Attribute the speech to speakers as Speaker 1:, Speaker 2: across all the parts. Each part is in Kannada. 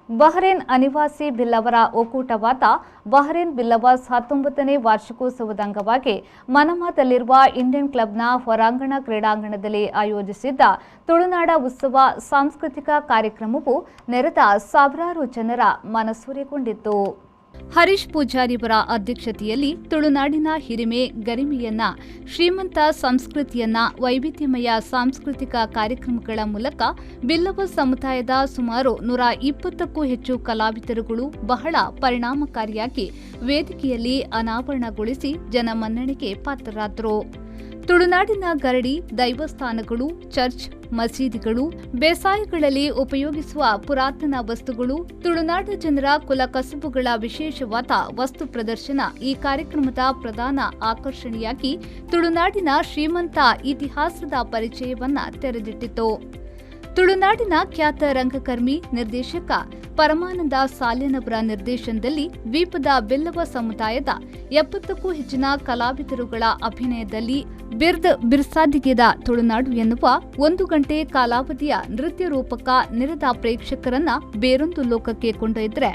Speaker 1: ಬಹರೇನ್ ಅನಿವಾಸಿ ಬಿಲ್ಲವರ ಒಕ್ಕೂಟವಾದ ಬಹರೇನ್ ಬಿಲ್ಲವರ್ಸ್ 19ನೇ ವಾರ್ಷಿಕೋತ್ಸವದ ಅಂಗವಾಗಿ ಮನಮಾದಲ್ಲಿರುವ ಇಂಡಿಯನ್ ಕ್ಲಬ್ನ ಹೊರಾಂಗಣ ಕ್ರೀಡಾಂಗಣದಲ್ಲಿ ಆಯೋಜಿಸಿದ್ದ ತುಳುನಾಡ ಉತ್ಸವ ಸಾಂಸ್ಕೃತಿಕ ಕಾರ್ಯಕ್ರಮವು ನೆರೆದ ಸಾವಿರಾರು ಜನರ ಮನಸೂರೆಗೊಂಡಿತ್ತು. ಹರೀಶ್ ಪೂಜಾರಿಯವರ ಅಧ್ಯಕ್ಷತೆಯಲ್ಲಿ ತುಳುನಾಡಿನ ಹಿರಿಮೆ ಗರಿಮೆಯನ್ನ, ಶ್ರೀಮಂತ ಸಂಸ್ಕೃತಿಯನ್ನ, ವೈವಿಧ್ಯಮಯ ಸಾಂಸ್ಕೃತಿಕ ಕಾರ್ಯಕ್ರಮಗಳ ಮೂಲಕ ಬಿಲ್ಲವ ಸಮುದಾಯದ ಸುಮಾರು 120ಕ್ಕೂ ಹೆಚ್ಚು ಕಲಾವಿದರುಗಳು ಬಹಳ ಪರಿಣಾಮಕಾರಿಯಾಗಿ ವೇದಿಕೆಯಲ್ಲಿ ಅನಾವರಣಗೊಳಿಸಿ ಜನಮನ್ನಣೆಗೆ ಪಾತ್ರರಾದರು. ತುಳುನಾಡಿನ ಗರಡಿ, ದೈವಸ್ಥಾನಗಳು, ಚರ್ಚ್, ಮಸೀದಿಗಳು, ಬೇಸಾಯಗಳಲ್ಲಿ ಉಪಯೋಗಿಸುವ ಪುರಾತನ ವಸ್ತುಗಳು, ತುಳುನಾಡ ಜನರ ಕುಲಕಸುಬುಗಳ ವಿಶೇಷವಾದ ವಸ್ತು ಪ್ರದರ್ಶನ ಈ ಕಾರ್ಯಕ್ರಮದ ಪ್ರಧಾನ ಆಕರ್ಷಣೆಯಾಗಿ ತುಳುನಾಡಿನ ಶ್ರೀಮಂತ ಇತಿಹಾಸದ ಪರಿಚಯವನ್ನ ತೆರೆದಿಟ್ಟಿತು. ತುಳುನಾಡಿನ ಖ್ಯಾತ ರಂಗಕರ್ಮಿ, ನಿರ್ದೇಶಕ ಪರಮಾನಂದ ಸಾಲ್ಯನವರ ನಿರ್ದೇಶನದಲ್ಲಿ ದ್ವೀಪದ ಬಿಲ್ಲವ ಸಮುದಾಯದ 70ಕ್ಕೂ ಹೆಚ್ಚಿನ ಕಲಾವಿದರುಗಳ ಅಭಿನಯದಲ್ಲಿ ಬಿರ್ಸಾದಿಗೆದ ತುಳುನಾಡು ಎನ್ನುವ 1 ಗಂಟೆ ಕಾಲಾವಧಿಯ ನೃತ್ಯ ರೂಪಕ ನೆರೆದ ಪ್ರೇಕ್ಷಕರನ್ನ ಬೇರೊಂದು ಲೋಕಕ್ಕೆ ಕೊಂಡೊಯ್ದರೆ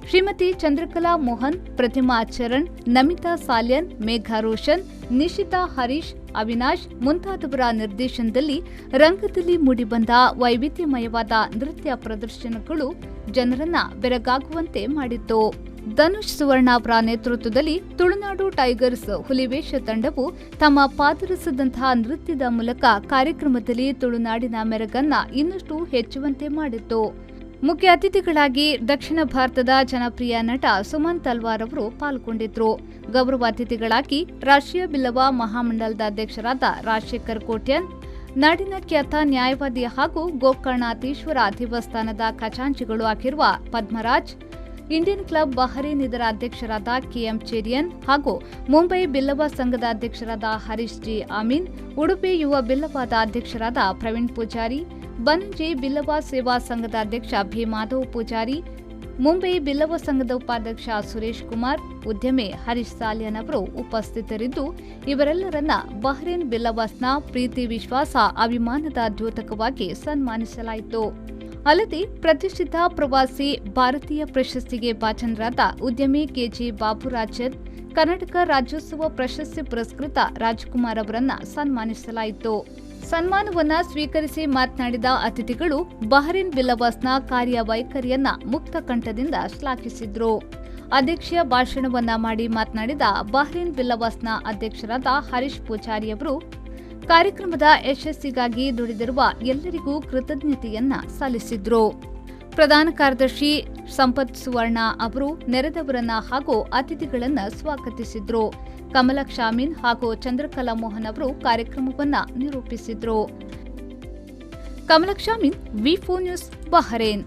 Speaker 1: ಶ್ರೀಮತಿ ಚಂದ್ರಕಲಾ ಮೋಹನ್, ಪ್ರತಿಮಾ ಚರಣ್, ನಮಿತಾ ಸಾಲ್ಯನ್, ಮೇಘಾ ರೋಷನ್, ನಿಶಿತಾ ಹರೀಶ್, ಅವಿನಾಶ್ ಮುಂತಾದವರ ನಿರ್ದೇಶನದಲ್ಲಿ ರಂಗದಲ್ಲಿ ಮೂಡಿಬಂದ ವೈವಿಧ್ಯಮಯವಾದ ನೃತ್ಯ ಪ್ರದರ್ಶನಗಳು ಜನರನ್ನ ಬೆರಗಾಗುವಂತೆ ಮಾಡಿತ್ತು. ಧನುಷ್ ಸುವರ್ಣ ಅವರ ನೇತೃತ್ವದಲ್ಲಿ ತುಳುನಾಡು ಟೈಗರ್ಸ್ ಹುಲಿವೇಷ ತಂಡವು ತಮ್ಮ ಪಾದರಸದಂತಹ ನೃತ್ಯದ ಮೂಲಕ ಕಾರ್ಯಕ್ರಮದಲ್ಲಿ ತುಳುನಾಡಿನ ಮೆರಗನ್ನ ಇನ್ನಷ್ಟು ಹೆಚ್ಚುವಂತೆ ಮಾಡಿತ್ತು. ಮುಖ್ಯ ಅತಿಥಿಗಳಾಗಿ ದಕ್ಷಿಣ ಭಾರತದ ಜನಪ್ರಿಯ ನಟ ಸುಮನ್ ತಲ್ವಾರ್ ಅವರು ಪಾಲ್ಗೊಂಡಿದ್ರು. ಗೌರವ ಅತಿಥಿಗಳಾಗಿ ರಾಷ್ಟ್ರೀಯ ಬಿಲ್ಲವ ಮಹಾಮಂಡಲದ ಅಧ್ಯಕ್ಷರಾದ ರಾಜಶೇಖರ್ ಕೋಟ್ಯನ್, ನಾಡಿನ ಖ್ಯಾತ ನ್ಯಾಯವಾದಿ ಹಾಗೂ ಗೋಕರ್ಣಾಧೀಶ್ವರ ದೇವಸ್ಥಾನದ ಖಜಾಂಚಿಗಳು ಆಗಿರುವ ಪದ್ಮರಾಜ್, ಇಂಡಿಯನ್ ಕ್ಲಬ್ ಬಹರೇನ್ ಇದರ ಅಧ್ಯಕ್ಷರಾದ ಕೆಎಂ ಚೆರಿಯನ್ ಹಾಗೂ ಮುಂಬೈ ಬಿಲ್ಲವ ಸಂಘದ ಅಧ್ಯಕ್ಷರಾದ ಹರೀಶ್ ಜಿ ಅಮೀನ್, ಉಡುಪಿ ಯುವ ಬಿಲ್ಲವಾದ ಅಧ್ಯಕ್ಷರಾದ ಪ್ರವೀಣ್ ಪೂಜಾರಿ, ಬನಂಜಿ ಬಿಲ್ಲವ ಸೇವಾ ಸಂಘದ ಅಧ್ಯಕ್ಷ ಭಿ ಮಾಧವ್ ಪೂಜಾರಿ, ಮುಂಬೈ ಬಿಲ್ಲವ ಸಂಘದ ಉಪಾಧ್ಯಕ್ಷ ಸುರೇಶ್ ಕುಮಾರ್, ಉದ್ಯಮಿ ಹರೀಶ್ ಸಾಲ್ಯನ್ ಅವರು ಉಪಸ್ಥಿತರಿದ್ದು ಇವರೆಲ್ಲರನ್ನ ಬಹರೇನ್ ಬಿಲ್ಲವರ್ಸ್ನ ಪ್ರೀತಿ, ವಿಶ್ವಾಸ, ಅಭಿಮಾನದ ದ್ಯೋತಕವಾಗಿ ಸನ್ಮಾನಿಸಲಾಯಿತು. ಅಲ್ಲದೆ ಪ್ರತಿಷ್ಠಿತ ಪ್ರವಾಸಿ ಭಾರತೀಯ ಪ್ರಶಸ್ತಿಗೆ ಭಾಜನರಾದ ಉದ್ಯಮಿ ಕೆಜಿ ಬಾಬುರಾಜನ್, ಕರ್ನಾಟಕ ರಾಜ್ಯೋತ್ಸವ ಪ್ರಶಸ್ತಿ ಪುರಸ್ಕೃತ ರಾಜ್ಕುಮಾರ್ ಅವರನ್ನ ಸನ್ಮಾನಿಸಲಾಯಿತು. ಸನ್ಮಾನವನ್ನ ಸ್ವೀಕರಿಸಿ ಮಾತನಾಡಿದ ಅತಿಥಿಗಳು ಬಹರೇನ್ ಬಿಲ್ಲವರ್ಸ್ನ ಕಾರ್ಯವೈಖರಿಯನ್ನ ಮುಕ್ತ ಕಂಠದಿಂದ ಶ್ಲಾಘಿಸಿದ್ರು. ಅಧ್ಯಕ್ಷೀಯ ಭಾಷಣವನ್ನ ಮಾಡಿ ಮಾತನಾಡಿದ ಬಹರೇನ್ ಬಿಲ್ಲವರ್ಸ್ನ ಅಧ್ಯಕ್ಷರಾದ ಹರೀಶ್ ಪೂಜಾರಿ ಅವರು ಕಾರ್ಯಕ್ರಮದ ಯಶಸ್ಸಿಗಾಗಿ ದುಡಿದಿರುವ ಎಲ್ಲರಿಗೂ ಕೃತಜ್ಞತೆಯನ್ನ ಸಲ್ಲಿಸಿದ್ರು. ಪ್ರಧಾನ ಕಾರ್ಯದರ್ಶಿ ಸಂಪತ್ ಸುವರ್ಣ ಅವರು ನೆರೆದವರನ್ನ ಹಾಗೂ ಅತಿಥಿಗಳನ್ನ ಸ್ವಾಗತಿಸಿದ್ರು. ಕಮಲಕ್ ಶಾಮೀನ್ ಹಾಗೂ ಚಂದ್ರಕಲಾ ಮೋಹನ್ ಅವರು ಕಾರ್ಯಕ್ರಮವನ್ನ ನಿರೂಪಿಸಿದ್ರು. ಕಮಲಕ್ ಶಾಮೀನ್, ವಿ4 ನ್ಯೂಸ್, ಬಹರೇನ್.